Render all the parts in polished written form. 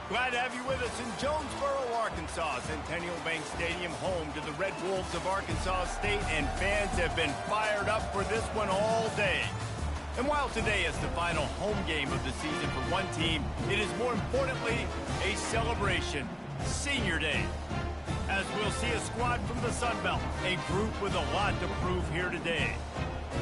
Glad to have you with us in Jonesboro, Arkansas. Centennial Bank Stadium, home to the Red Wolves of Arkansas State, and fans have been fired up for this one all day. And while today is the final home game of the season for one team, it is more importantly a celebration, Senior Day. As we'll see a squad from the Sun Belt, a group with a lot to prove here today.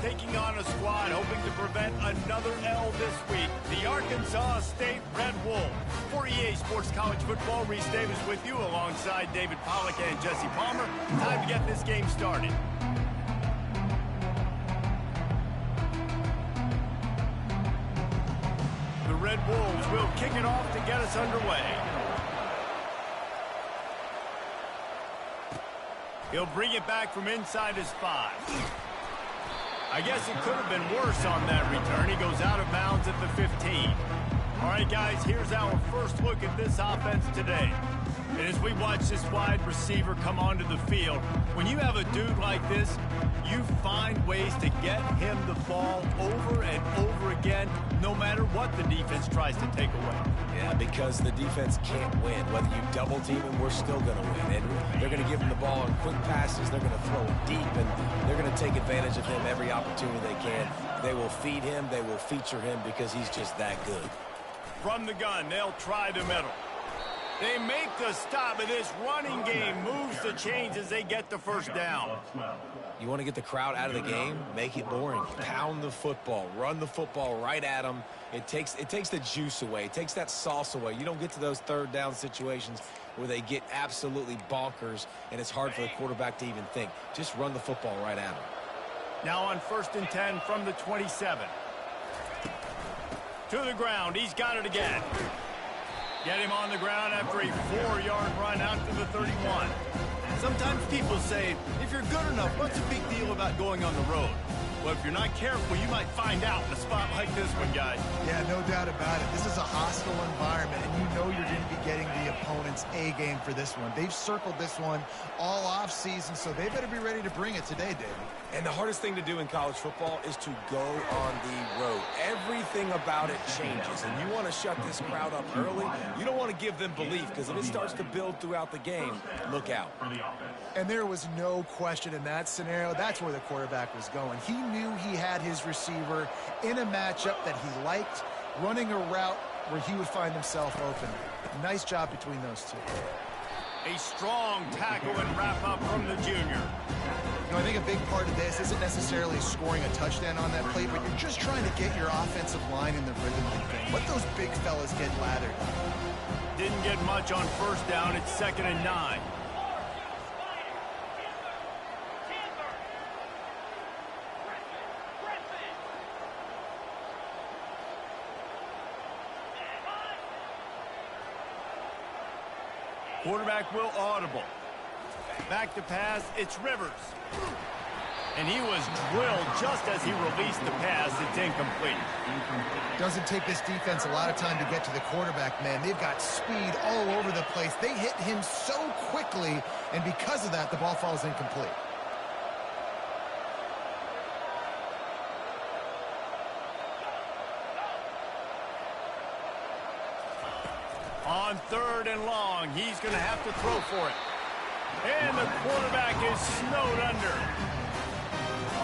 Taking on a squad hoping to prevent another L this week, the Arkansas State Red Wolves. For EA Sports College Football, Reese Davis with you alongside David Pollack and Jesse Palmer. Time to get this game started. The Red Wolves will kick it off to get us underway. He'll bring it back from inside his 5. I guess it could have been worse on that return. He goes out of bounds at the 15. All right, guys, here's our first look at this offense today. And as we watch this wide receiver come onto the field, when you have a dude like this, you find ways to get him the ball over and over again, no matter what the defense tries to take away. Yeah, because the defense can't win. Whether you double team him, we're still going to win. And they're going to give him the ball on quick passes. They're going to throw it deep, and they're going to take advantage of him every opportunity they can. They will feed him. They will feature him because he's just that good. From the gun, they'll try the middle. They make the stop, and this running game moves the chains as they get the first down. You want to get the crowd out of the game? Make it boring. Pound the football. Run the football right at them. It takes the juice away. It takes that sauce away. You don't get to those third down situations where they get absolutely bonkers, and it's hard for the quarterback to even think. Just run the football right at them. Now on 1st and 10 from the 27. To the ground. He's got it again. Get him on the ground after a 4-yard run out to the 31. Sometimes people say, if you're good enough, what's the big deal about going on the road? Well, if you're not careful, you might find out in a spot like this one, guys. Yeah, no doubt about it. This is a hostile environment, and you know you're going to be getting the opponent's A game for this one. They've circled this one all off season, so they better be ready to bring it today, David. And the hardest thing to do in college football is to go on the road. Everything about it changes, and you want to shut this crowd up early. You don't want to give them belief, because if it starts to build throughout the game, look out. And there was no question in that scenario. That's where the quarterback was going. He knew he had his receiver in a matchup that he liked, running a route where he would find himself open. Nice job between those two. A strong tackle and wrap-up from the junior. You know, I think a big part of this isn't necessarily scoring a touchdown on that play, but you're just trying to get your offensive line in the rhythm of the game. Let those big fellas get lathered. Didn't get much on 1st down. It's 2nd and 9. Quarterback will audible. Back to pass, it's Rivers. And he was drilled just as he released the pass. It's incomplete. Doesn't take this defense a lot of time to get to the quarterback, man. They've got speed all over the place. They hit him so quickly, and because of that, the ball falls incomplete. On 3rd and long, he's going to have to throw for it. And the quarterback is snowed under.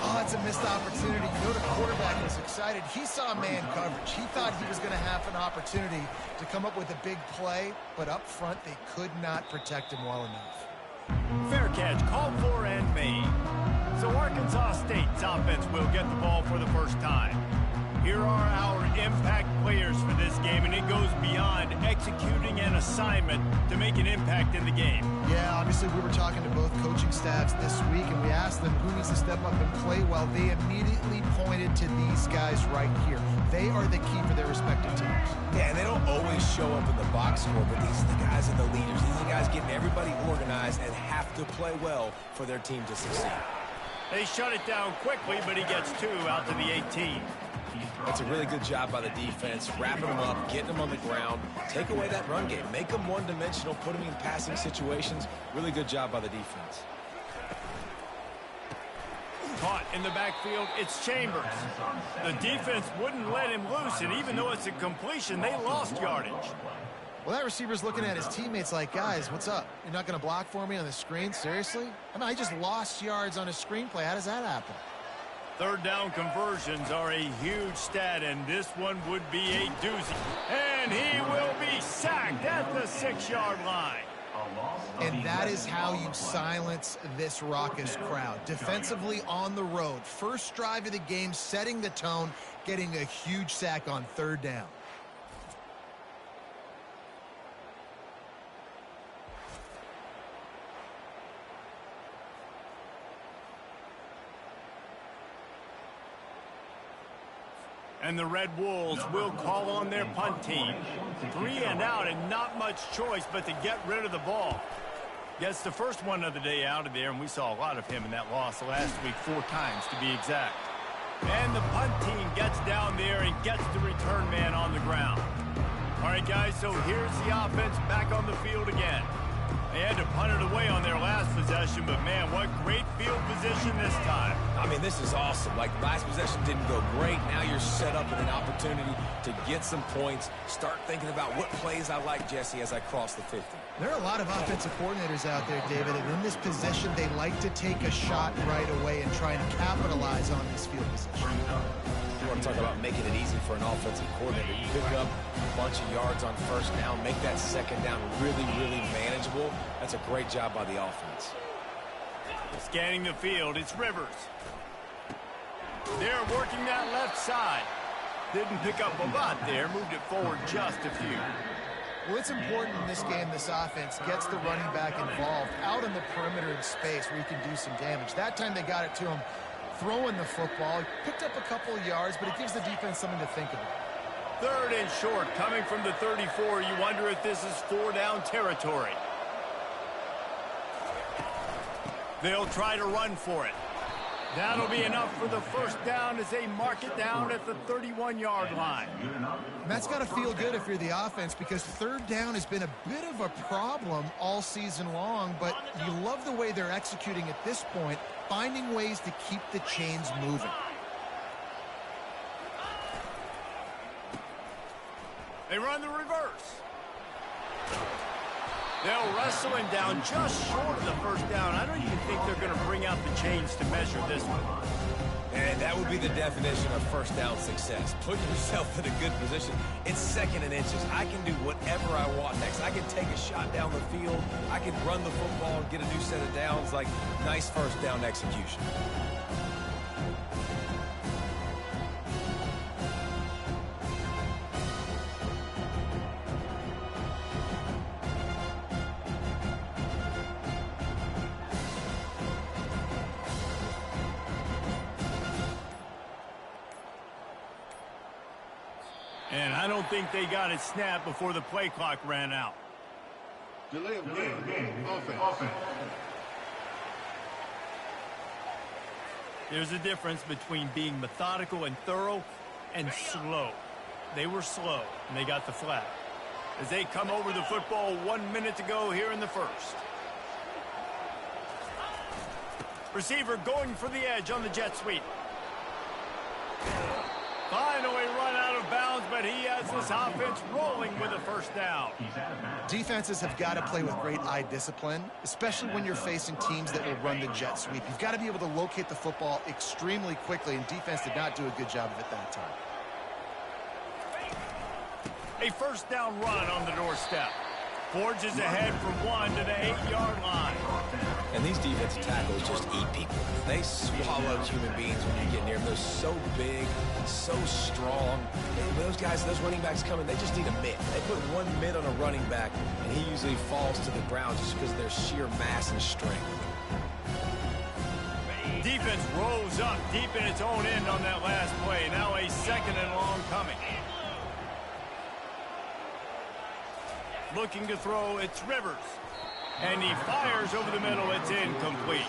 Oh, it's a missed opportunity. You know the quarterback was excited. He saw man coverage. He thought he was going to have an opportunity to come up with a big play, but up front, they could not protect him well enough. Fair catch, called for and made. So Arkansas State's offense will get the ball for the first time. Here are our impact players for this game, and it goes beyond executing an assignment to make an impact in the game. Yeah, obviously we were talking to both coaching staffs this week, and we asked them who needs to step up and play well. They immediately pointed to these guys right here. They are the key for their respective teams. Yeah, and they don't always show up in the box score, but these are the guys that are the leaders. These are the guys getting everybody organized and have to play well for their team to succeed. They shut it down quickly, but he gets 2 out to the 18. That's a really good job by the defense, wrapping them up, getting them on the ground, take away that run game, make them one-dimensional, put them in passing situations. Really good job by the defense. Caught in the backfield, it's Chambers. The defense wouldn't let him loose, and even though it's a completion, they lost yardage. Well, that receiver's looking at his teammates like, guys, what's up? You're not going to block for me on the screen? Seriously? I mean, I just lost yards on a screenplay. How does that happen? Third down conversions are a huge stat, and this one would be a doozy. And he will be sacked at the 6-yard line. And that is how you silence this raucous crowd. Defensively on the road. First drive of the game, setting the tone, getting a huge sack on third down. And the Red Wolves will call on their punt team. 3 and out and not much choice but to get rid of the ball. Gets the first one of the day out of there, and we saw a lot of him in that loss last week, 4 times to be exact. And the punt team gets down there and gets the return man on the ground. All right, guys, so here's the offense back on the field again. They had to punt it away on their last possession, but, man, what great field position this time. I mean, this is awesome. Like, last possession didn't go great. Now you're set up with an opportunity to get some points. Start thinking about what plays I like, Jesse, as I cross the 50. There are a lot of offensive coordinators out there, David, and in this position, they like to take a shot right away and try and capitalize on this field position. You want to talk about making it easy for an offensive coordinator. You pick up a bunch of yards on first down, make that second down really, really manageable. That's a great job by the offense. Scanning the field, it's Rivers. They're working that left side. Didn't pick up a lot there, moved it forward just a few. Well, it's important in this game this offense gets the running back involved out on the perimeter in space where you can do some damage. That time they got it to him throwing the football. Picked up a couple of yards, but it gives the defense something to think about. Third and short, coming from the 34. You wonder if this is 4-down territory. They'll try to run for it. That'll be enough for the first down as they mark it down at the 31-yard line. And that's got to feel good if you're the offense, because third down has been a bit of a problem all season long, but you love the way they're executing at this point, finding ways to keep the chains moving. They run the reverse. They'll wrestle him down just short of the first down. I don't even think they're going to bring out the chains to measure this one. And that would be the definition of first down success. Put yourself in a good position. It's second and inches. I can do whatever I want next. I can take a shot down the field. I can run the football and get a new set of downs. Like, nice first down execution. And I don't think they got it snapped before the play clock ran out. Delay of game. Offense. There's a difference between being methodical and thorough and slow. They were slow, and they got the flag. As they come over the football 1 minute to go here in the first. Receiver going for the edge on the jet sweep. Finally run out of bounds, but he has this offense rolling with a first down. Defenses have got to play with great eye discipline, especially when you're facing teams that will run the jet sweep. You've got to be able to locate the football extremely quickly, and defense did not do a good job of it that time. A first down run on the doorstep. Forges ahead from 1 to the 8-yard line. And these defensive tackles just eat people. They swallow human beings when you get near them. They're so big, so strong. And those guys, those running backs coming, they just need a mitt. They put one mitt on a running back, and he usually falls to the ground just because of their sheer mass and strength. Defense rose up deep in its own end on that last play. Now a second and long coming. Looking to throw, it's Rivers. And he fires over the middle. It's incomplete.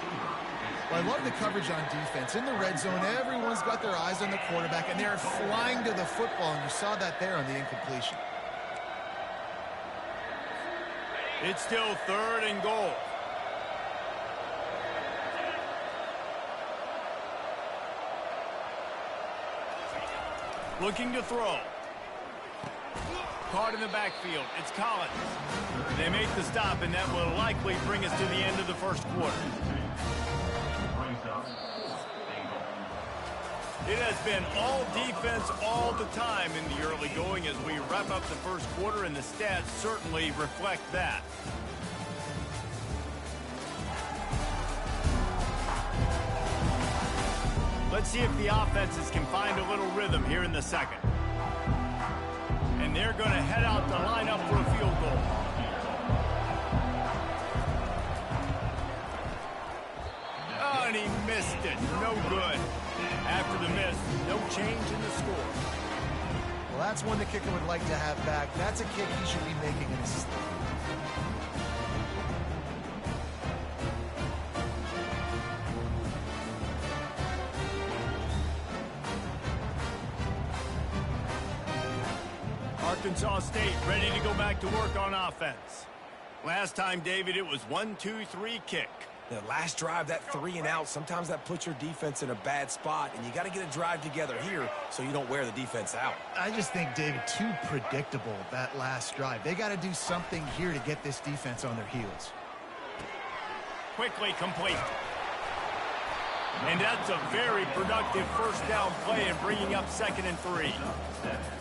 Well, I love the coverage on defense. In the red zone, everyone's got their eyes on the quarterback, and they're flying to the football, and you saw that there on the incompletion. It's still third and goal. Looking to throw. caught in the backfield. It's Collins. They make the stop, and that will likely bring us to the end of the first quarter. It has been all defense all the time in the early going as we wrap up the first quarter, and the stats certainly reflect that. Let's see if the offenses can find a little rhythm here in the second. And they're going to head out to line up for a field goal. Oh, and he missed it. No good. After the miss, no change in the score. Well, that's one the kicker would like to have back. That's a kick he should be making in his sleep. Arkansas State ready to go back to work on offense. Last time, David, it was 1-2-3 kick. The last drive, that 3 and out, sometimes that puts your defense in a bad spot, and you got to get a drive together here so you don't wear the defense out. I just think, David, too predictable, that last drive. They got to do something here to get this defense on their heels. Quickly complete. And that's a very productive first down play and bringing up 2nd and 3.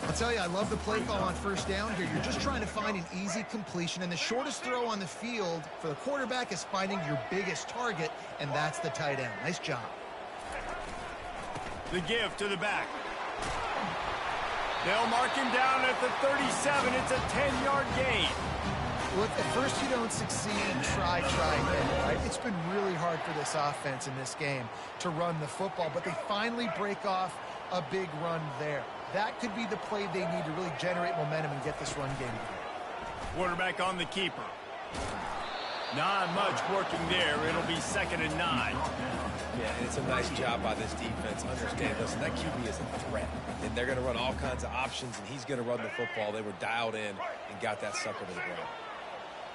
I'll tell you, I love the play call on first down here. You're just trying to find an easy completion, and the shortest throw on the field for the quarterback is finding your biggest target, and that's the tight end. Nice job. The give to the back. They'll mark him down at the 37. It's a 10-yard gain. Look, at first you don't succeed, try again, right? It's been really hard for this offense in this game to run the football, but they finally break off a big run there. That could be the play they need to really generate momentum and get this run game going. Quarterback on the keeper. Not much working there. It'll be 2nd and 9. Yeah, and it's a nice job by this defense. Understand, listen, that QB is a threat. And they're going to run all kinds of options, and he's going to run the football. They were dialed in and got that sucker to the ground.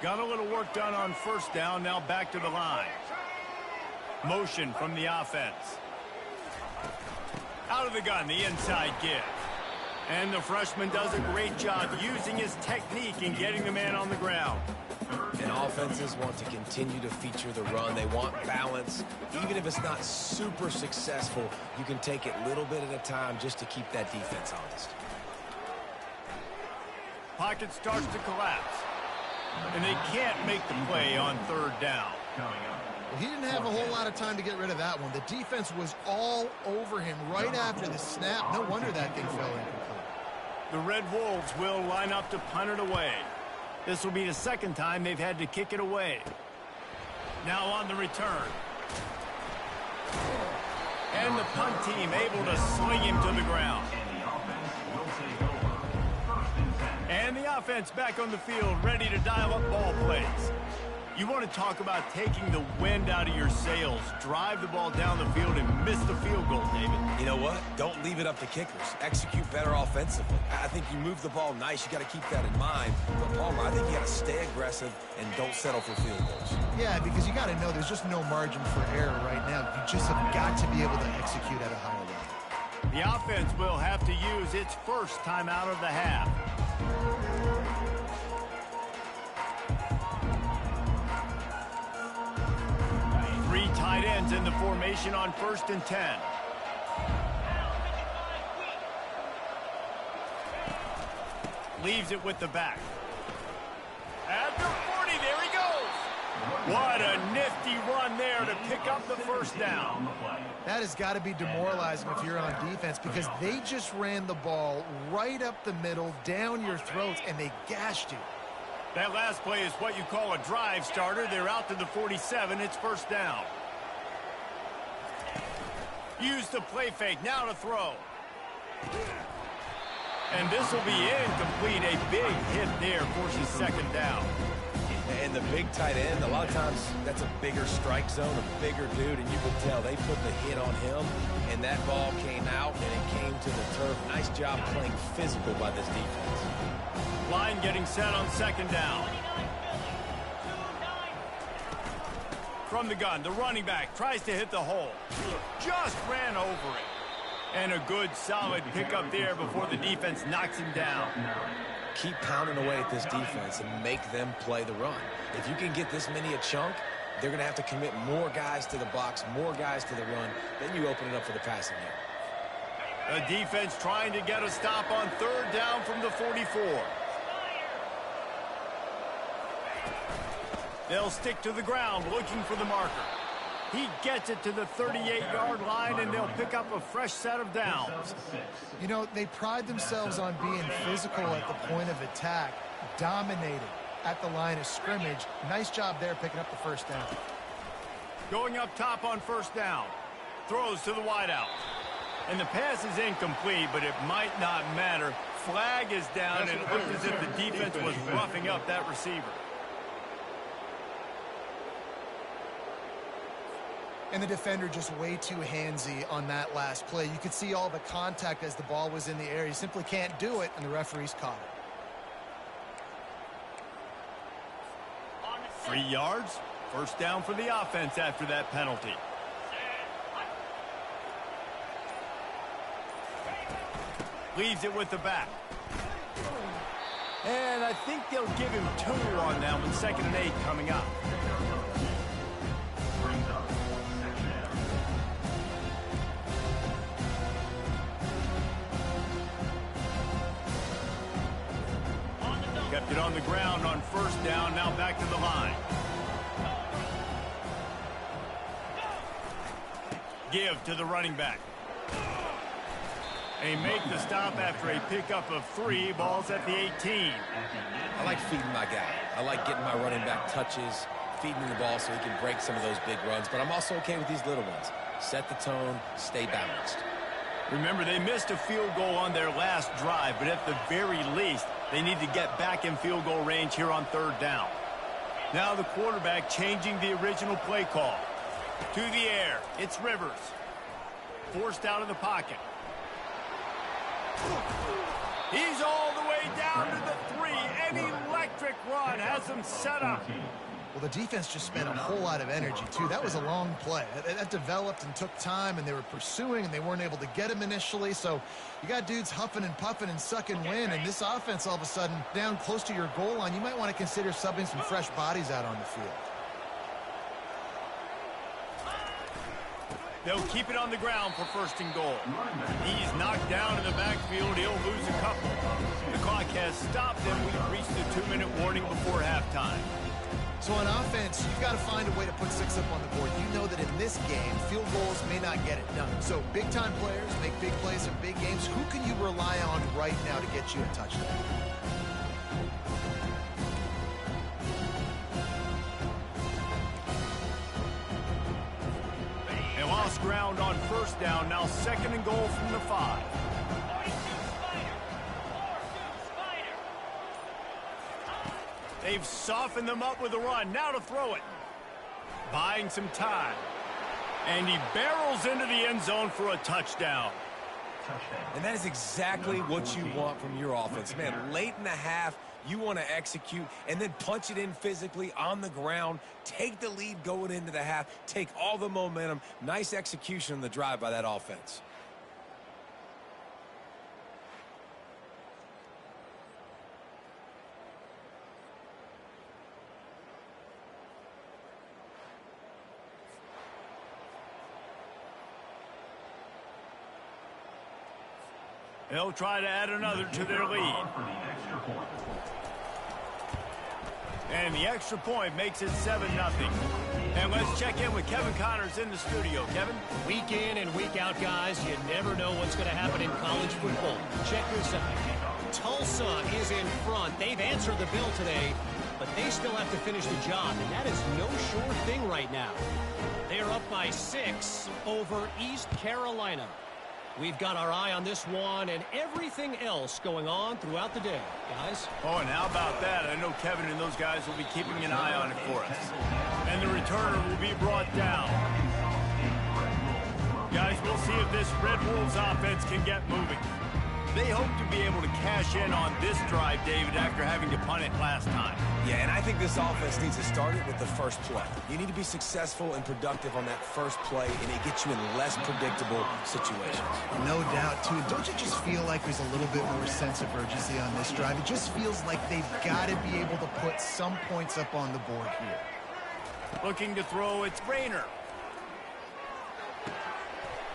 Got a little work done on first down. Now back to the line. Motion from the offense. Out of the gun, the inside give. And the freshman does a great job using his technique and getting the man on the ground. And offenses want to continue to feature the run. They want balance. Even if it's not super successful, you can take it little bit at a time just to keep that defense honest. Pocket starts to collapse. And they can't make the play on 3rd down. Well, he didn't have a whole lot of time to get rid of that one. The defense was all over him right after the snap. No wonder that thing fell incomplete. The Red Wolves will line up to punt it away. This will be the 2nd time they've had to kick it away. Now on the return. And the punt team able to sling him to the ground. And the offense back on the field, ready to dial up ball plays. You want to talk about taking the wind out of your sails. Drive the ball down the field and miss the field goal, David. You know what? Don't leave it up to kickers. Execute better offensively. I think you move the ball nice. You got to keep that in mind. But, Palmer, I think you got to stay aggressive and don't settle for field goals. Yeah, because you got to know there's just no margin for error right now. You just have got to be able to execute at a higher level. The offense will have to use its first timeout of the half. Three tight ends in the formation on 1st and 10. Leaves it with the back. At the 40, there he goes. What a nifty run there to pick up the first down. That has got to be demoralizing if you're on defense because they just ran the ball right up the middle, down your throats, and they gashed you. That last play is what you call a drive starter. They're out to the 47. It's 1st down. Use the play fake. Now to throw. And this will be incomplete. A big hit there forces 2nd down. And the big tight end, a lot of times that's a bigger strike zone, a bigger dude, and you could tell they put the hit on him, and that ball came out, and it came to the turf. Nice job playing physical by this defense. Line getting set on 2nd down. From the gun, the running back tries to hit the hole. Just ran over it. And a good, solid pickup there before the defense knocks him down. keep pounding away at this defense and make them play the run. If you can get this many a chunk, they're going to have to commit more guys to the box, more guys to the run. Then you open it up for the passing game. The defense trying to get a stop on third down from the 44. They'll stick to the ground looking for the marker. He gets it to the 38-yard line, and they'll pick up a fresh set of downs. You know, they pride themselves on being physical at the point of attack, dominated at the line of scrimmage. Nice job there picking up the first down. Going up top on first down. Throws to the wideout. And the pass is incomplete, but it might not matter. Flag is down, and it looked as if the defense was roughing up that receiver. And the defender just way too handsy on that last play. You could see all the contact as the ball was in the air. He simply can't do it, and the referee's caught it. 3 yards. First down for the offense after that penalty. Leaves it with the back. And I think they'll give him 2 on that one. 2nd and 8 coming up. Kept it on the ground on first down. Now back to the line. Give to the running back. They make the stop after a pickup of 3. Balls at the 18. I like feeding my guy. I like getting my running back touches, feeding him the ball so he can break some of those big runs. But I'm also okay with these little ones. Set the tone, stay balanced. Remember, they missed a field goal on their last drive, but at the very least, they need to get back in field goal range here on third down. Now the quarterback changing the original play call. To the air, it's Rivers. Forced out of the pocket. He's all the way down to the 3. An electric run has him set up. Well, the defense just spent a whole lot of energy, too. That was a long play. That developed and took time, and they were pursuing, and they weren't able to get him initially. So you got dudes huffing and puffing and sucking wind, and this offense all of a sudden down close to your goal line. You might want to consider subbing some fresh bodies out on the field. They'll keep it on the ground for 1st and goal. He's knocked down in the backfield. He'll lose a couple. The clock has stopped, and we've reached the 2-minute warning before halftime. So on offense, you've got to find a way to put 6 up on the board. You know that in this game, field goals may not get it done. So big-time players make big plays in big games. Who can you rely on right now to get you a touchdown? They lost ground on first down. Now 2nd and goal from the 5. They've softened them up with a run. Now to throw it. Buying some time. And he barrels into the end zone for a touchdown. And that is exactly what you want from your offense. Man, late in the half, you want to execute and then punch it in physically on the ground. Take the lead going into the half. Take all the momentum. Nice execution on the drive by that offense. They'll try to add another to their lead. And the extra point makes it 7-0. And let's check in with Kevin Connors in the studio. Kevin? Week in and week out, guys, you never know what's going to happen in college football. Check this out. Tulsa is in front. They've answered the bell today, but they still have to finish the job, and that is no sure thing right now. They're up by 6 over East Carolina. We've got our eye on this one and everything else going on throughout the day, guys. Oh, and how about that? I know Kevin and those guys will be keeping an eye on it for us. And the returner will be brought down. Guys, we'll see if this Red Wolves offense can get moving. They hope to be able to cash in on this drive, David, after having to punt it last time. Yeah, and I think this offense needs to start it with the first play. You need to be successful and productive on that first play, and it gets you in less predictable situations. No doubt, too. Don't you just feel like there's a little bit more sense of urgency on this drive? It just feels like they've got to be able to put some points up on the board here. Looking to throw, it's Rayner.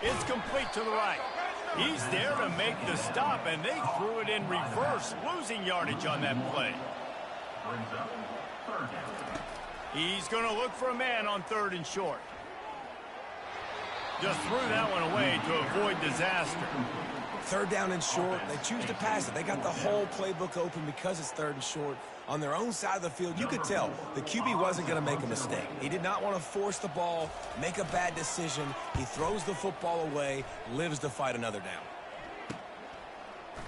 It's complete to the right. He's there to make the stop, and they threw it in reverse, losing yardage on that play. He's going to look for a man on 3rd and short. Just threw that one away to avoid disaster. 3rd down and short, they choose to pass it. They got the whole playbook open because it's 3rd and short. On their own side of the field, you could tell the QB wasn't going to make a mistake. He did not want to force the ball, make a bad decision. He throws the football away, lives to fight another down.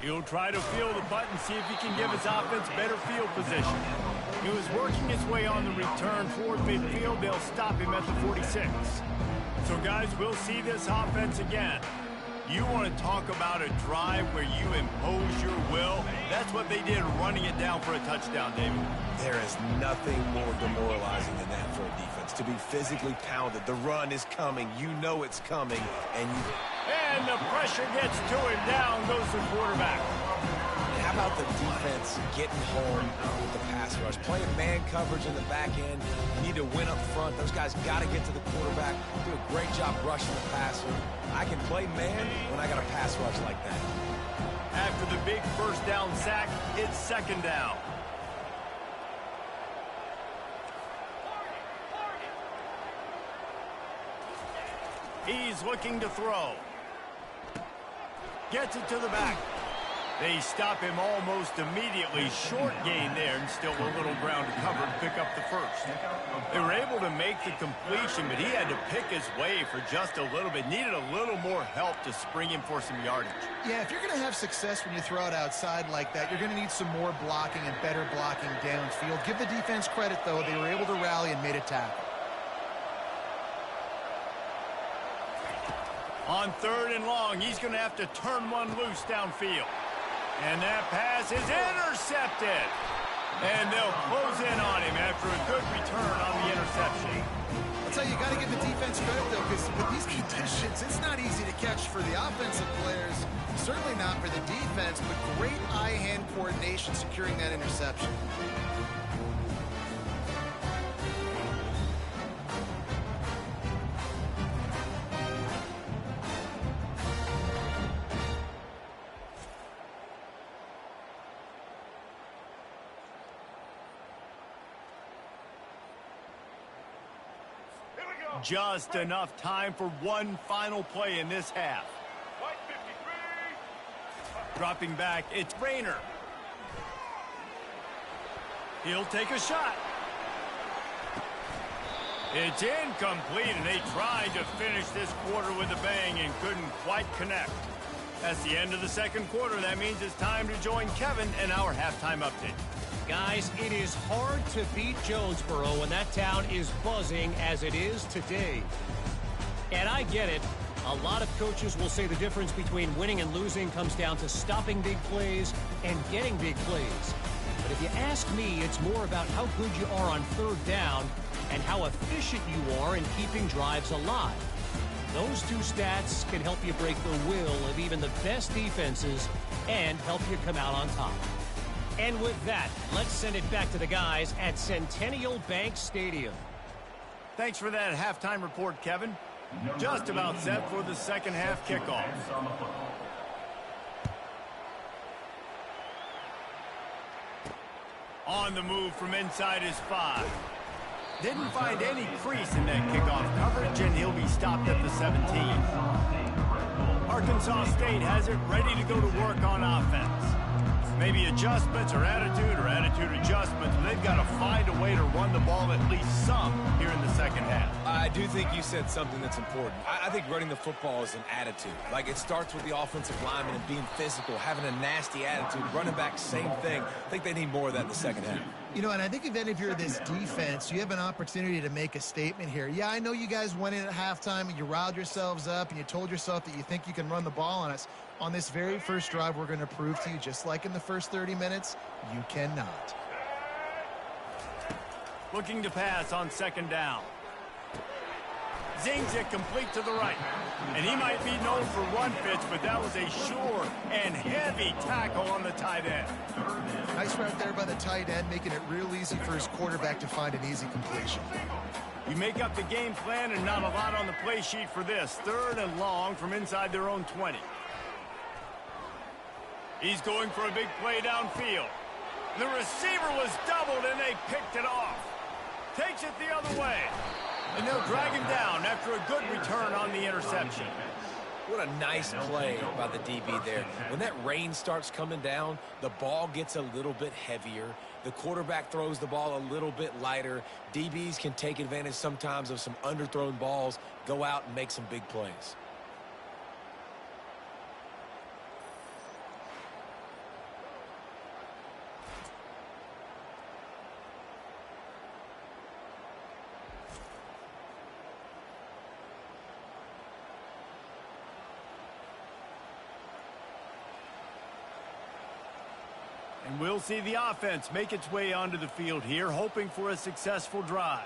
He'll try to feel the button, see if he can give his offense better field position. He was working his way on the return toward midfield. They'll stop him at the 46. So, guys, we'll see this offense again. You want to talk about a drive where you impose your will? That's what they did, running it down for a touchdown, David. There is nothing more demoralizing than that for a defense, to be physically pounded. The run is coming. You know it's coming, and the pressure gets to him. Down goes the quarterback. And how about the defense getting home with the pass rush? Playing man coverage in the back end. You need to win up front. Those guys got to get to the quarterback. Do a great job rushing the passer. I can play man when I got a pass rush like that. After the big 1st down sack, it's 2nd down. He's looking to throw. Gets it to the back. They stop him almost immediately. Short gain there, and still a little ground to cover to pick up the 1st. They were able to make the completion, but he had to pick his way for just a little bit. Needed a little more help to spring him for some yardage. Yeah, if you're going to have success when you throw it outside like that, you're going to need some more blocking and better blocking downfield. Give the defense credit, though. They were able to rally and made a tackle. On 3rd and long, he's going to have to turn one loose downfield. And that pass is intercepted. And they'll close in on him after a good return on the interception. I'll tell you, you got to give the defense credit, though, because with these conditions, it's not easy to catch for the offensive players. Certainly not for the defense, but great eye-hand coordination securing that interception. Just enough time for one final play in this half. Dropping back, it's Rayner. He'll take a shot. It's incomplete, and they tried to finish this quarter with a bang and couldn't quite connect. That's the end of the 2nd quarter. That means it's time to join Kevin in our halftime update. Guys, it is hard to beat Jonesboro when that town is buzzing as it is today. And I get it. A lot of coaches will say the difference between winning and losing comes down to stopping big plays and getting big plays. But if you ask me, it's more about how good you are on 3rd down and how efficient you are in keeping drives alive. Those two stats can help you break the will of even the best defenses and help you come out on top. And with that, let's send it back to the guys at Centennial Bank Stadium. Thanks for that halftime report, Kevin. Just about set for the 2nd half kickoff. On the move from inside his 5. Didn't find any crease in that kickoff coverage, and he'll be stopped at the 17. Arkansas State has it ready to go to work on offense. Maybe adjustments or attitude adjustments. They've got to find a way to run the ball at least some here in the 2nd half. I do think you said something that's important. I think running the football is an attitude. Like, it starts with the offensive lineman and being physical, having a nasty attitude. Running back, same thing. I think they need more of that in the 2nd half. You know, and I think if you're this defense, you have an opportunity to make a statement here. Yeah, I know you guys went in at halftime and you riled yourselves up and you told yourself that you think you can run the ball on us. On this very first drive, we're going to prove to you, just like in the first 30 minutes, you cannot. Looking to pass on second down. Zings it complete to the right. And he might be known for run fits, but that was a sure and heavy tackle on the tight end. Nice right there by the tight end, making it real easy for his quarterback to find an easy completion. You make up the game plan and not a lot on the play sheet for this. 3rd and long from inside their own 20. He's going for a big play downfield. The receiver was doubled and they picked it off. Takes it the other way. And they'll drag him down after a good return on the interception. What a nice play by the DB there. When that rain starts coming down, the ball gets a little bit heavier. The quarterback throws the ball a little bit lighter. DBs can take advantage sometimes of some underthrown balls, go out and make some big plays. And we'll see the offense make its way onto the field here, hoping for a successful drive.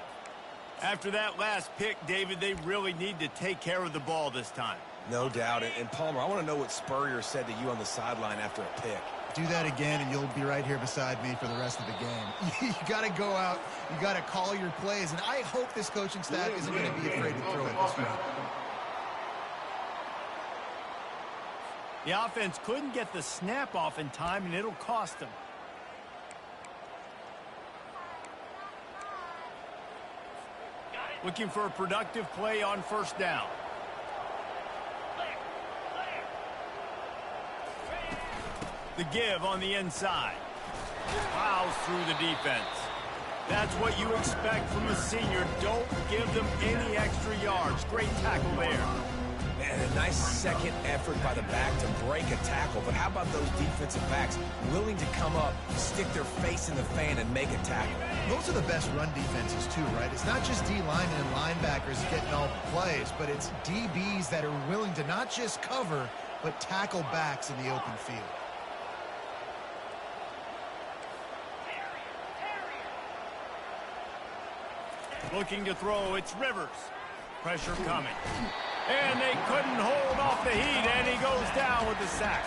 After that last pick, David, they really need to take care of the ball this time. No doubt. And Palmer, I want to know what Spurrier said to you on the sideline after a pick. Do that again, and you'll be right here beside me for the rest of the game. You got to go out. You got to call your plays, and I hope this coaching staff isn't going to be afraid to throw it this way. The offense couldn't get the snap off in time, and it'll cost them. Looking for a productive play on first down. The give on the inside. Plows through the defense. That's what you expect from a senior. Don't give them any extra yards. Great tackle there. Man, a nice second effort by the back to break a tackle. But how about those defensive backs willing to come up, stick their face in the fan, and make a tackle? Those are the best run defenses, too, right? It's not just D linemen and linebackers getting all the plays, but it's DBs that are willing to not just cover, but tackle backs in the open field. Looking to throw, it's Rivers. Pressure coming. And they couldn't hold off the heat, and he goes down with the sack.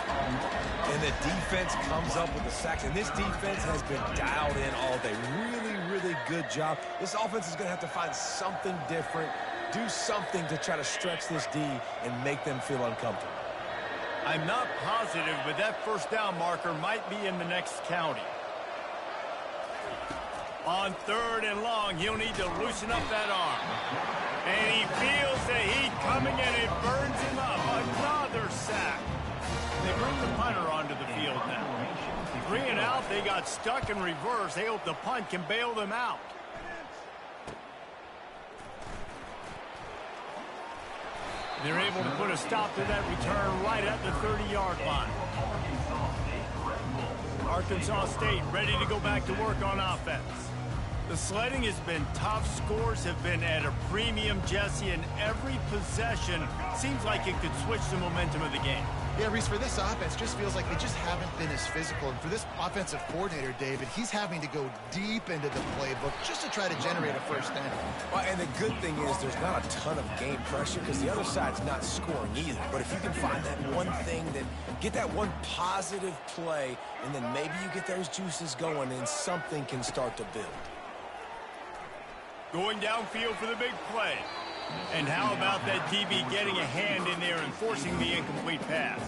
And the defense comes up with the sacks, and this defense has been dialed in all day. Really, really good job. This offense is going to have to find something different, do something to try to stretch this D and make them feel uncomfortable. I'm not positive, but that first down marker might be in the next county. On 3rd and long, he'll need to loosen up that arm. And he feels the heat coming, and it burns him up. Another sack. They bring the punter onto the field now. 3 and out, they got stuck in reverse. They hope the punt can bail them out. They're able to put a stop to that return right at the 30-yard line. Arkansas State ready to go back to work on offense. The sledding has been tough. Scores have been at a premium, Jesse, and every possession seems like it could switch the momentum of the game. Yeah, Reese, for this offense, just feels like they just haven't been as physical. And for this offensive coordinator, David, he's having to go deep into the playbook just to try to generate a first down. Well, and the good thing is there's not a ton of game pressure because the other side's not scoring either. But if you can find that one thing, that get that one positive play, and then maybe you get those juices going and something can start to build. Going downfield for the big play. And how about that DB getting a hand in there and forcing the incomplete pass?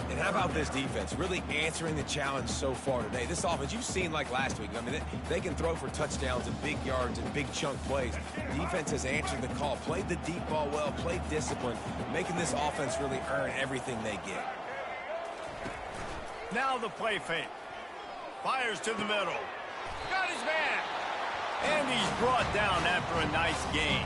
And how about this defense really answering the challenge so far today? This offense, you've seen like last week. I mean, they can throw for touchdowns and big yards and big chunk plays. Defense has answered the call, played the deep ball well, played discipline, making this offense really earn everything they get. Now the play fake. Fires to the middle. Got his man. And he's brought down after a nice game.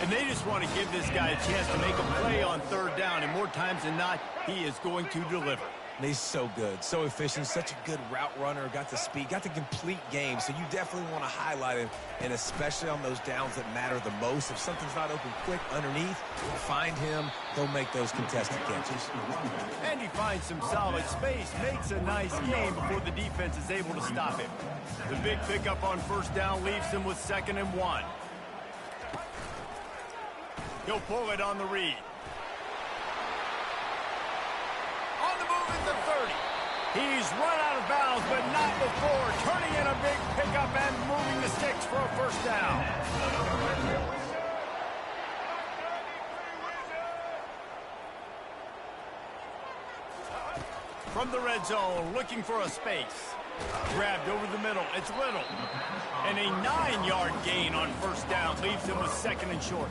And they just want to give this guy a chance to make a play on 3rd down. And more times than not, he is going to deliver. And he's so good, so efficient, such a good route runner, got the speed, got the complete game. So you definitely want to highlight him, and especially on those downs that matter the most. If something's not open quick underneath, find him. He'll make those contested catches. And he finds some solid space, makes a nice game before the defense is able to stop him. The big pickup on first down leaves him with 2nd and 1. He'll pull it on the read. On the move at the 30. He's run out of bounds, but not before turning in a big pickup and moving the sticks for a first down. From the red zone, looking for a space. Grabbed over the middle. It's Little. And a 9-yard gain on first down leaves him with 2nd and short.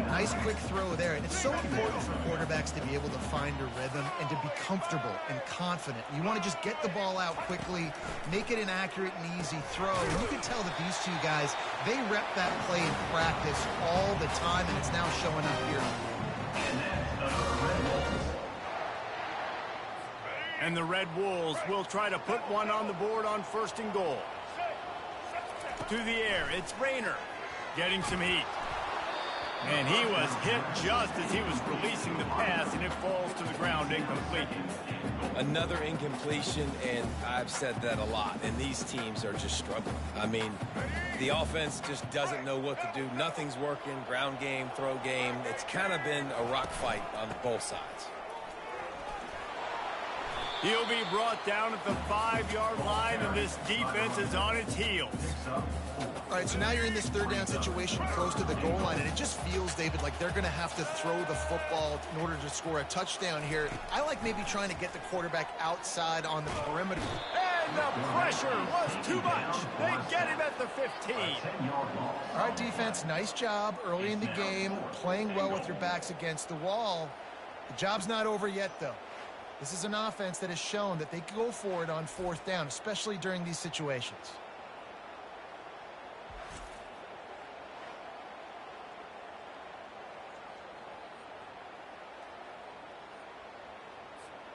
Nice quick throw there, and it's so important for quarterbacks to be able to find a rhythm and to be comfortable and confident. You want to just get the ball out quickly, make it an accurate and easy throw. And you can tell that these two guys, they rep that play in practice all the time, and it's now showing up here. And the Red Wolves will try to put one on the board on 1st and goal. To the air, it's Rayner getting some heat. And he was hit just as he was releasing the pass, and it falls to the ground incomplete. Another incompletion, and I've said that a lot, and these teams are just struggling. I mean, the offense just doesn't know what to do. Nothing's working, ground game, throw game. It's kind of been a rock fight on both sides. He'll be brought down at the 5-yard line, and this defense is on its heels. All right, so now you're in this 3rd down situation close to the goal line, and it just feels, David, like they're going to have to throw the football in order to score a touchdown here. I like maybe trying to get the quarterback outside on the perimeter. And the pressure was too much. They get him at the 15. All right, defense, nice job early in the game, playing well with your backs against the wall. The job's not over yet, though. This is an offense that has shown that they can go for it on 4th down, especially during these situations.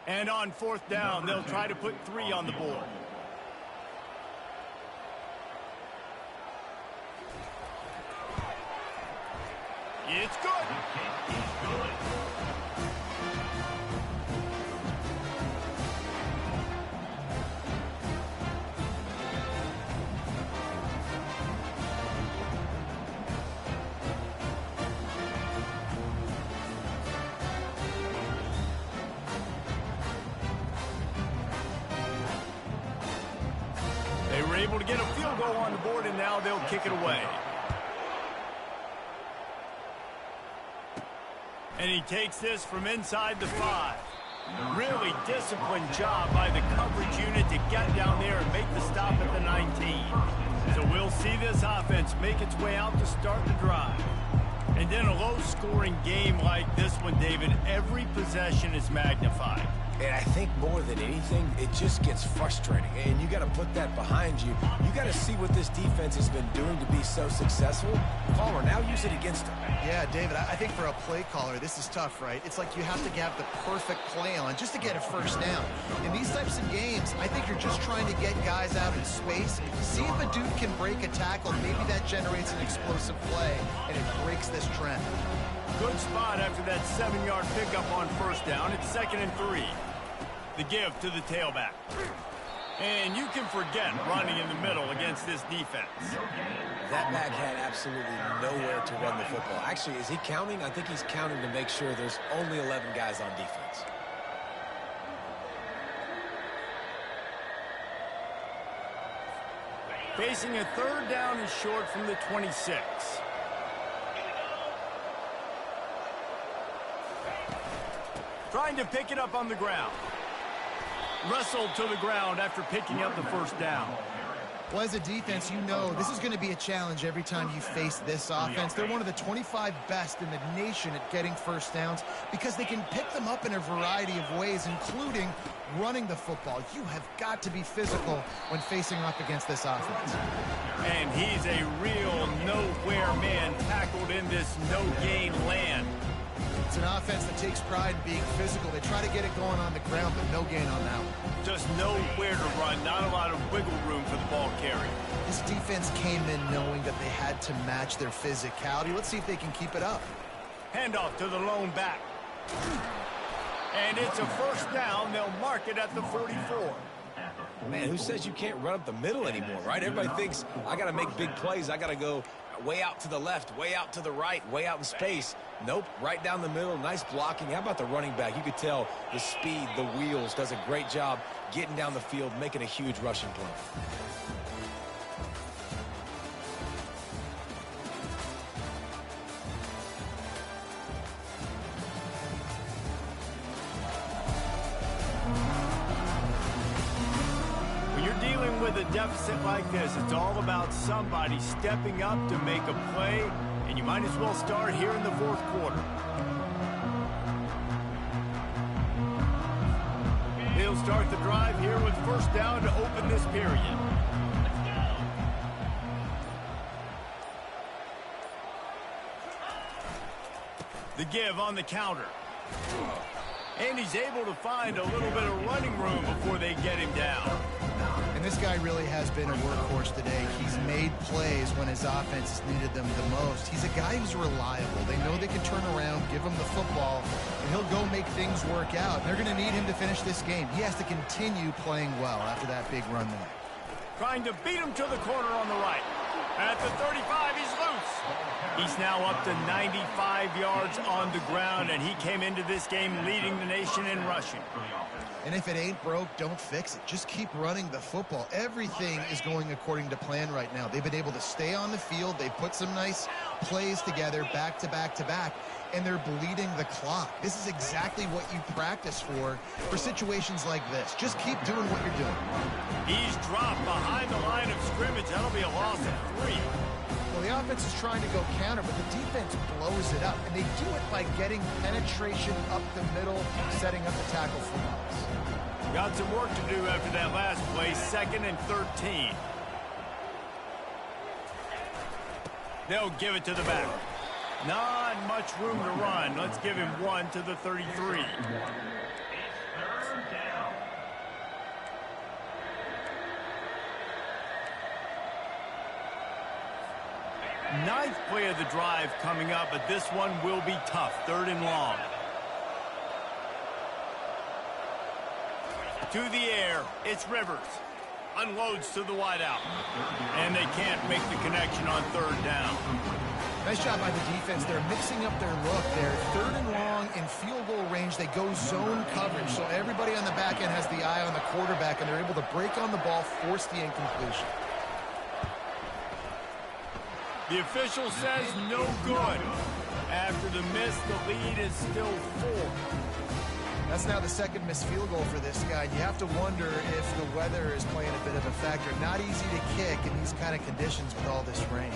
And on 4th down, they'll try to put 3 on the board. It's good. They were able to get a field goal on the board, and now they'll kick it away. And he takes this from inside the 5. Really disciplined job by the coverage unit to get down there and make the stop at the 19. So we'll see this offense make its way out to start the drive. And in a low-scoring game like this one, David, every possession is magnified. And I think more than anything, it just gets frustrating. And you got to put that behind you. You got to see what this defense has been doing to be so successful. Palmer, now use it against them. Yeah, David, I think for a play caller, this is tough, right? It's like you have to have the perfect play on just to get a first down. In these types of games, I think you're just trying to get guys out in space, see if a dude can break a tackle. Maybe that generates an explosive play, and it breaks this trend. Good spot after that 7-yard pickup on first down. It's 2nd and 3. The give to the tailback. And you can forget running in the middle against this defense. That back had absolutely nowhere to run the football. Actually, is he counting? I think he's counting to make sure there's only 11 guys on defense. Facing a 3rd down and short from the 26. Trying to pick it up on the ground. Wrestled to the ground after picking up the first down. Well, as a defense, you know this is going to be a challenge every time you face this offense. They're one of the 25 best in the nation at getting first downs because they can pick them up in a variety of ways, including running the football. You have got to be physical when facing off against this offense. And he's a real nowhere man tackled in this no-gain land. It's an offense that takes pride in being physical. They try to get it going on the ground, but no gain on that one. Just nowhere to run, not a lot of wiggle room for the ball carrier. This defense came in knowing that they had to match their physicality. Let's see if they can keep it up. Handoff to the lone back. And it's a first down. They'll mark it at the 44. Man, who says you can't run up the middle anymore, right? Everybody thinks, I got to make big plays. I got to go way out to the left, way out to the right, way out in space. Nope, right down the middle. Nice blocking. How about the running back? You could tell the speed, the wheels, does a great job getting down the field, making a huge rushing play. With a deficit like this, it's all about somebody stepping up to make a play, and you might as well start here in the fourth quarter. He'll start the drive here with first down to open this period. The give on the counter. And he's able to find a little bit of running room before they get him down. And this guy really has been a workhorse today. He's made plays when his offense has needed them the most. He's a guy who's reliable. They know they can turn around, give him the football, and he'll go make things work out. They're going to need him to finish this game. He has to continue playing well after that big run there. Trying to beat him to the corner on the right. At the 35, he's loose. He's now up to 95 yards on the ground, and he came into this game leading the nation in rushing. And if it ain't broke, don't fix it. Just keep running the football. Everything is going according to plan right now. They've been able to stay on the field. They've put some nice plays together back to back to back, and they're bleeding the clock. This is exactly what you practice for situations like this. Just keep doing what you're doing. He's dropped behind the line of scrimmage. That'll be a loss of 3. Well, the offense is trying to go counter, but the defense blows it up, and they do it by getting penetration up the middle, setting up the tackle for loss. Got some work to do after that last play, 2nd and 13. They'll give it to the back. Not much room to run. Let's give him 1 to the 33. Ninth play of the drive coming up, but this one will be tough. 3rd and long. To the air, it's Rivers. Unloads to the wideout. And they can't make the connection on 3rd down. Nice job by the defense. They're mixing up their look there. 3rd and long in field goal range. They go zone coverage, so everybody on the back end has the eye on the quarterback, and they're able to break on the ball, force the incompletion. The official says no good. After the miss, the lead is still 4. That's now the 2nd missed field goal for this guy. You have to wonder if the weather is playing a bit of a factor. Not easy to kick in these kind of conditions with all this rain.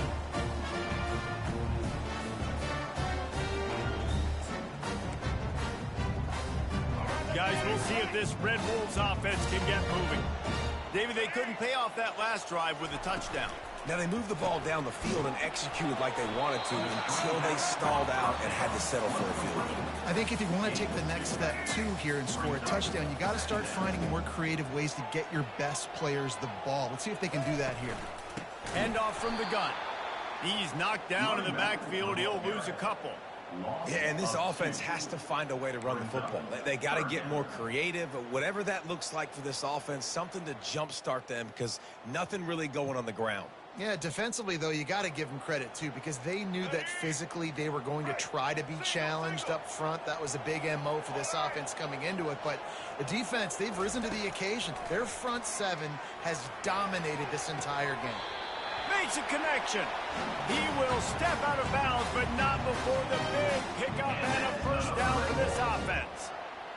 Guys, we'll see if this Red Wolves offense can get moving. David, they couldn't pay off that last drive with a touchdown. Now, they moved the ball down the field and executed like they wanted to until they stalled out and had to settle for a field goal. I think if you want to take the next step, too, here and score a touchdown, you got to start finding more creative ways to get your best players the ball. Let's see if they can do that here. Handoff from the gun. He's knocked down in the backfield. He'll lose a couple. Yeah, and this offense has to find a way to run the football. They got to get more creative. Whatever that looks like for this offense, something to jumpstart them because nothing really going on the ground. Yeah, defensively, though, you got to give them credit, too, because they knew that physically they were going to try to be challenged up front. That was a big MO for this offense coming into it. But the defense, they've risen to the occasion. Their front 7 has dominated this entire game. Makes a connection. He will step out of bounds, but not before the big pickup and a first down for this offense.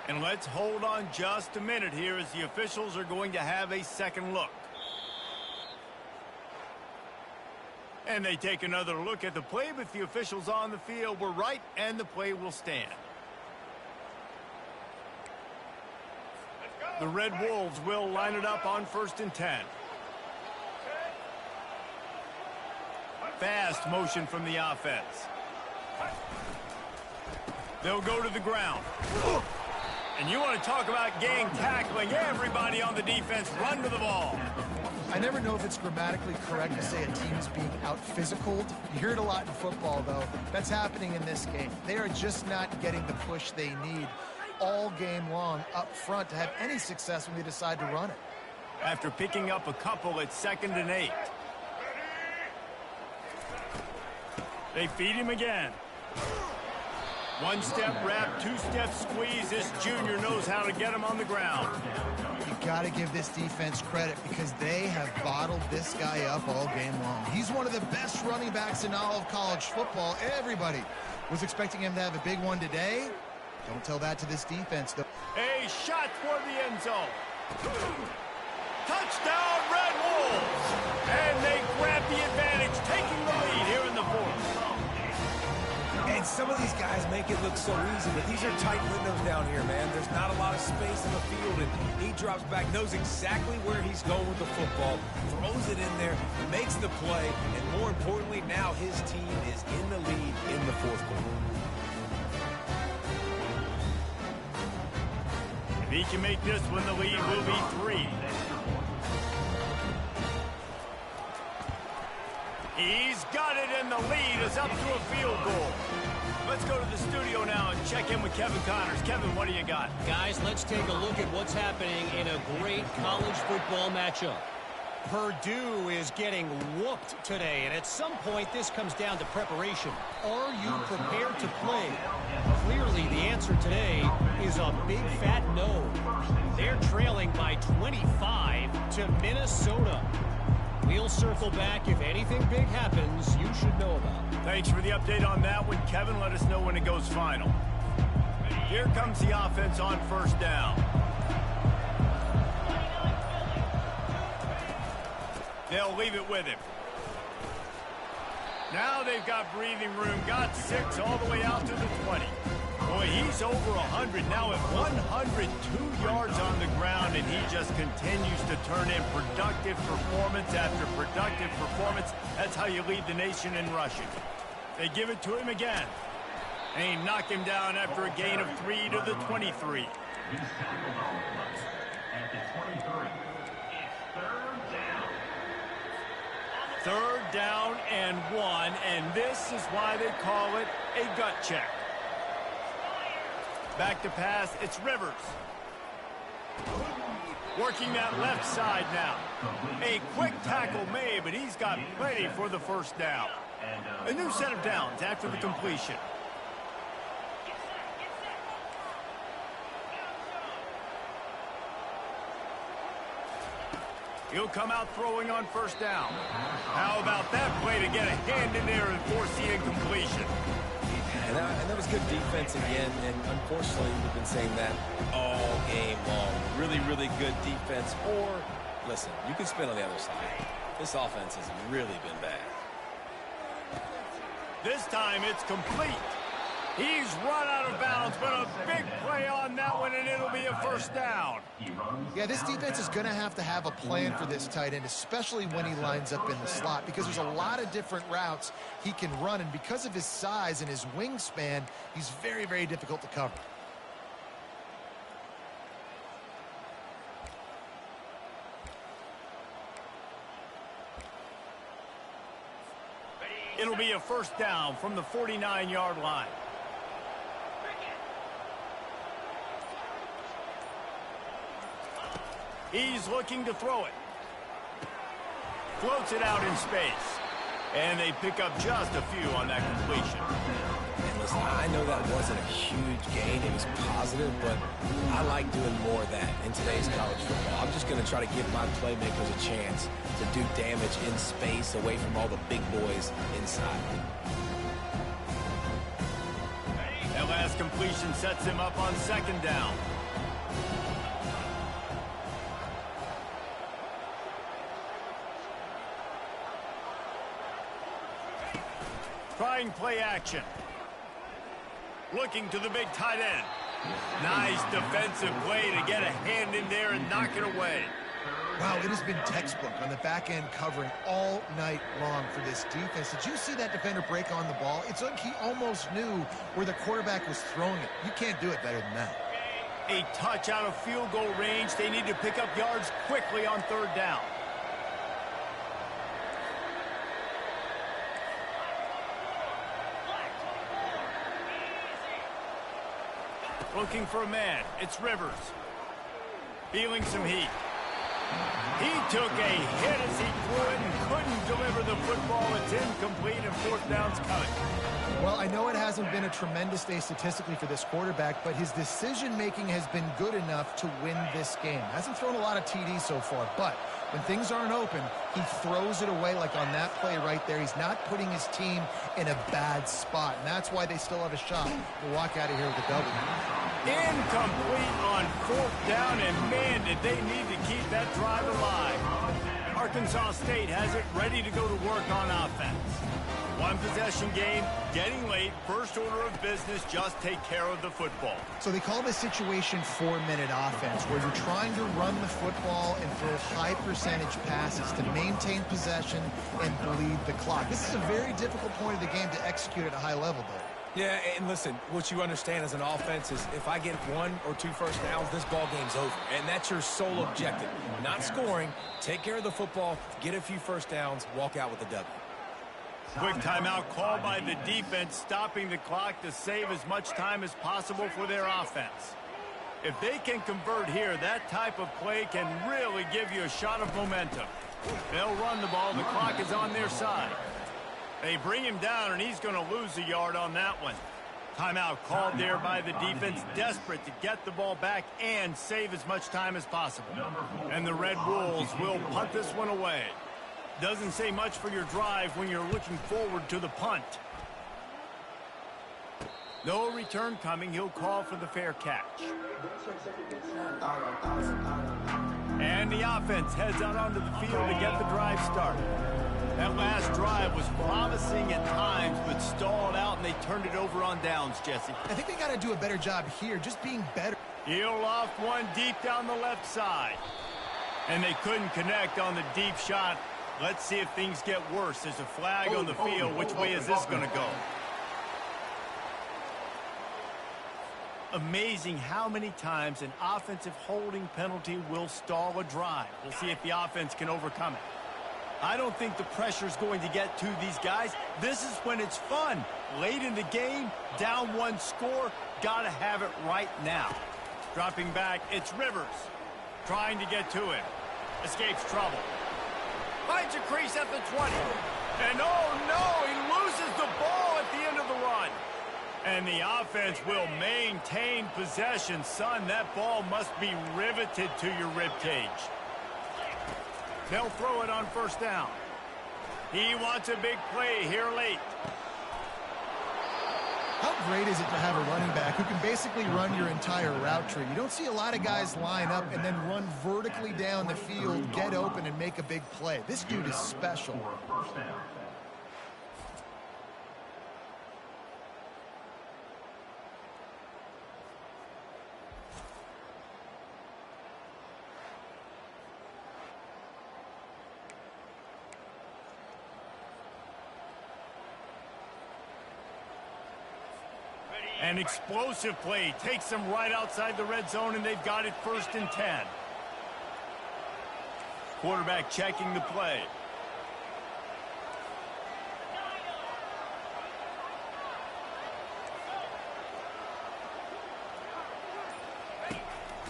And let's hold on just a minute here as the officials are going to have a second look. And they take another look at the play, but the officials on the field were right, and the play will stand. The Red Wolves will line it up on 1st and 10. Fast motion from the offense. They'll go to the ground. And you want to talk about gang tackling. Everybody on the defense run to the ball. I never know if it's grammatically correct to say a team is being out-physicaled. You hear it a lot in football, though. That's happening in this game. They are just not getting the push they need all game long up front to have any success when they decide to run it. After picking up a couple, it's 2nd and 8. They feed him again. One-step wrap, two-step squeeze. This junior knows how to get him on the ground. You got to give this defense credit because they have bottled this guy up all game long. He's one of the best running backs in all of college football. Everybody was expecting him to have a big one today. Don't tell that to this defense, though. A shot toward the end zone. Touchdown, Red Wolves! And they grab the advantage, taking the lead here in the 4th. And some of these guys make it look so easy, but these are tight windows down here, man. There's not a lot of space in the field, and he drops back, knows exactly where he's going with the football, throws it in there, makes the play, and more importantly, now his team is in the lead in the 4th quarter. If he can make this one, the lead will be 3. He's got it, and the lead is up to a field goal. Let's go to the studio now and check in with Kevin Connors. Kevin, what do you got? Guys, let's take a look at what's happening in a great college football matchup. Purdue is getting whooped today, and at some point this comes down to preparation. Are you prepared to play? Clearly the answer today is a big fat no. They're trailing by 25 to Minnesota. We'll circle back. If anything big happens, you should know about it. Thanks for the update on that one, Kevin. Let us know when it goes final. Here comes the offense on 1st down. They'll leave it with him. Now they've got breathing room. Got 6 all the way out to the 20. Boy, he's over 100 now at 102 yards on the ground, and he just continues to turn in productive performance after productive performance. That's how you lead the nation in rushing. They give it to him again. And he knocked him down after a gain of 3 to the 23. Third down and 1, and this is why they call it a gut check. Back to pass, it's Rivers. Working that left side now. A quick tackle made, but he's got plenty for the 1st down. A new set of downs after the completion. He'll come out throwing on 1st down. How about that play to get a hand in there and force the incompletion? And that was good defense again, and unfortunately, we've been saying that all game long. Really, really good defense. Or, listen, you can spin on the other side. This offense has really been bad. This time, it's complete. He's run out of bounds, but a big play on that one, and it'll be a 1st down. Yeah, this defense is going to have a plan for this tight end, especially when he lines up in the slot, because there's a lot of different routes he can run, and because of his size and his wingspan, he's very, very difficult to cover. It'll be a 1st down from the 49-yard line. He's looking to throw it. Floats it out in space. And they pick up just a few on that completion. And listen, I know that wasn't a huge gain. It was positive, but I like doing more of that in today's college football. I'm just going to try to give my playmakers a chance to do damage in space away from all the big boys inside. That last completion sets him up on 2nd down. Trying play action. Looking to the big tight end. Nice defensive play to get a hand in there and knock it away. Wow, it has been textbook on the back end covering all night long for this defense. Did you see that defender break on the ball? It's like he almost knew where the quarterback was throwing it. You can't do it better than that. A touch out of field goal range. They need to pick up yards quickly on third down. Looking for a man. It's Rivers. Feeling some heat. He took a hit as he threw it and couldn't deliver the football. It's incomplete and fourth down's coming. Well, I know it hasn't been a tremendous day statistically for this quarterback, but his decision-making has been good enough to win this game. Hasn't thrown a lot of TDs so far, but when things aren't open, he throws it away like on that play right there. He's not putting his team in a bad spot, and that's why they still have a shot to walk out of here with a W. Incomplete on fourth down, and man, did they need to keep that drive alive. Arkansas State has it ready to go to work on offense. One possession game, getting late, first order of business, just take care of the football. So they call this situation 4-minute offense, where you're trying to run the football and throw high percentage passes to maintain possession and bleed the clock. This is a very difficult point of the game to execute at a high level, though. Yeah, and listen, what you understand as an offense is if I get 1 or 2 first downs, this ball game's over. And that's your sole objective. Not scoring, take care of the football, get a few first downs, walk out with a W. Quick timeout called by the defense, stopping the clock to save as much time as possible for their offense. If they can convert here, that type of play can really give you a shot of momentum. They'll run the ball. The clock is on their side. They bring him down, and he's going to lose a yard on that one. Timeout called there by the defense, desperate to get the ball back and save as much time as possible. And the Red Wolves will punt this one away. Doesn't say much for your drive when you're looking forward to the punt. No return coming. He'll call for the fair catch. And the offense heads out onto the field to get the drive started. That last drive was promising at times, but stalled out, and they turned it over on downs, Jesse. I think they got to do a better job here, just being better. He'll loft one deep down the left side. And they couldn't connect on the deep shot. Let's see if things get worse. There's a flag on the field. Which way is this going to go? Amazing how many times an offensive holding penalty will stall a drive. We'll see if the offense can overcome it. I don't think the pressure's going to get to these guys. This is when it's fun. Late in the game, down 1 score, got to have it right now. Dropping back, it's Rivers. Trying to get to him. Escapes trouble. Finds a crease at the 20. And oh no, he loses the ball at the end of the run. And the offense will maintain possession. Son, that ball must be riveted to your ribcage. They'll throw it on first down. He wants a big play here late. How great is it to have a running back who can basically run your entire route tree? You don't see a lot of guys line up and then run vertically down the field, get open, and make a big play. This dude is special. An explosive play takes them right outside the red zone, and they've got it 1st and 10. Quarterback checking the play.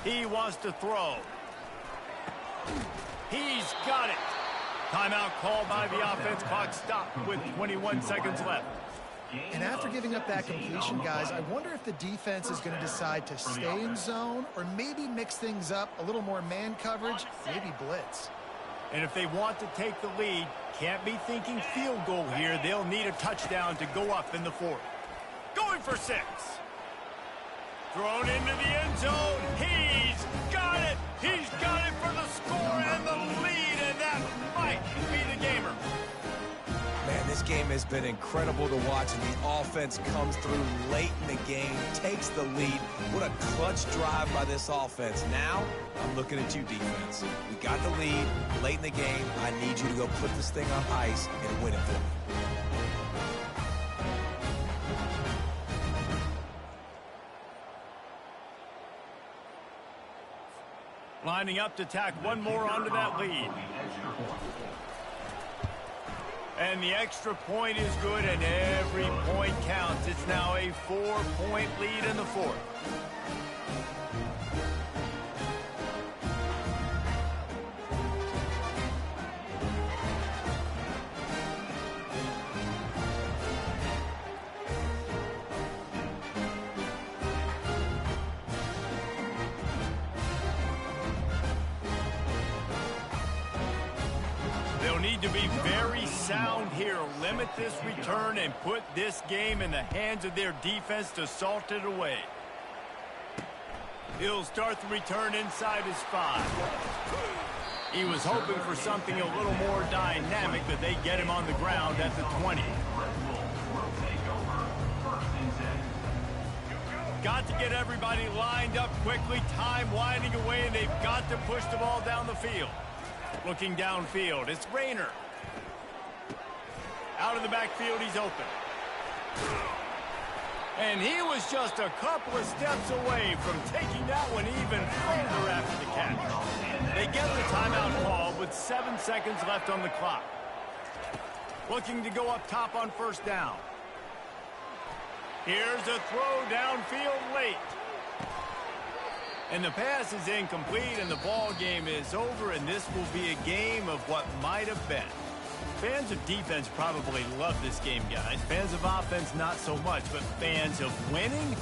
He wants to throw. He's got it. Timeout called by the offense. Clock stopped with 21 seconds left. And after giving up that completion, guys, I wonder if the defense is going to decide to stay in zone or maybe mix things up, a little more man coverage, maybe blitz. And if they want to take the lead, can't be thinking field goal here. They'll need a touchdown to go up in the 4th. Going for 6. Thrown into the end zone. He's got it. He's got it for the score and the lead, and that might be the gamer. Man, this game has been incredible to watch, and the offense comes through late in the game, takes the lead. What a clutch drive by this offense. Now, I'm looking at you, defense. We got the lead late in the game. I need you to go put this thing on ice and win it for me. Lining up to tack one more onto that lead. And the extra point is good, and every point counts. It's now a 4-point lead in the fourth. Need to be very sound here. Limit this return and put this game in the hands of their defense to salt it away. He'll start the return inside his 5. He was hoping for something a little more dynamic, but they get him on the ground at the 20. Got to get everybody lined up quickly. Time winding away, and they've got to push the ball down the field. Looking downfield, it's Rayner. Out of the backfield, he's open. And he was just a couple of steps away from taking that one even further after the catch. They get the timeout call with 7 seconds left on the clock. Looking to go up top on first down. Here's a throw downfield late. And the pass is incomplete, and the ball game is over, and this will be a game of what might have been. Fans of defense probably love this game, guys. Fans of offense, not so much, but fans of winning?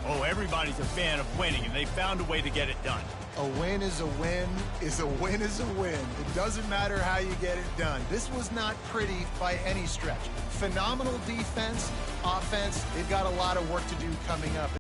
Oh, everybody's a fan of winning, and they found a way to get it done. A win is a win is a win is a win. It doesn't matter how you get it done. This was not pretty by any stretch. Phenomenal defense, offense. They've got a lot of work to do coming up.